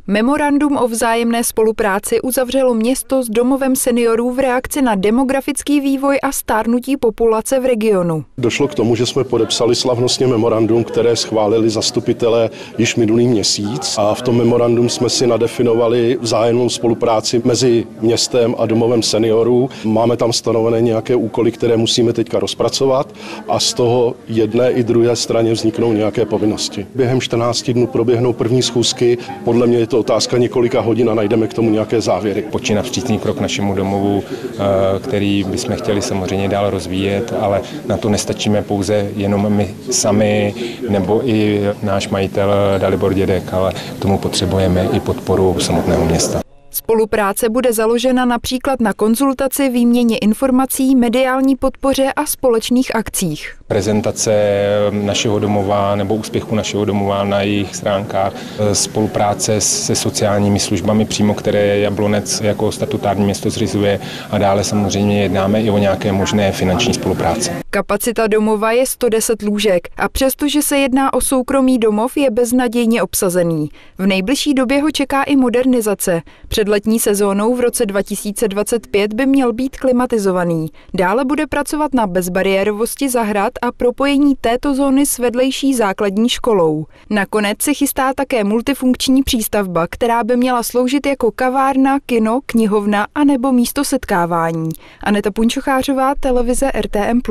Memorandum o vzájemné spolupráci uzavřelo město s domovem seniorů v reakci na demografický vývoj a stárnutí populace v regionu. Došlo k tomu, že jsme podepsali slavnostně memorandum, které schválili zastupitelé již minulý měsíc, a v tom memorandum jsme si nadefinovali vzájemnou spolupráci mezi městem a domovem seniorů. Máme tam stanovené nějaké úkoly, které musíme teďka rozpracovat, a z toho jedné i druhé straně vzniknou nějaké povinnosti. Během 14 dnů proběhnou první schůzky. Podle mě je to otázka několika hodin a najdeme k tomu nějaké závěry. Počíná vstřícný krok našemu domovu, který bychom chtěli samozřejmě dál rozvíjet, ale na to nestačíme pouze jenom my sami nebo i náš majitel Dalibor Dědek, ale k tomu potřebujeme i podporu samotného města. Spolupráce bude založena například na konzultaci, výměně informací, mediální podpoře a společných akcích. Prezentace našeho domova nebo úspěchu našeho domova na jejich stránkách, spolupráce se sociálními službami přímo, které Jablonec jako statutární město zřizuje, a dále samozřejmě jednáme i o nějaké možné finanční spolupráci. Kapacita domova je 110 lůžek a přestože se jedná o soukromý domov, je beznadějně obsazený. V nejbližší době ho čeká i modernizace. Před letní sezónou v roce 2025 by měl být klimatizovaný. Dále bude pracovat na bezbariérovosti zahrad a propojení této zóny s vedlejší základní školou. Nakonec se chystá také multifunkční přístavba, která by měla sloužit jako kavárna, kino, knihovna a nebo místo setkávání. Aneta Punčochářová, televize RTM+.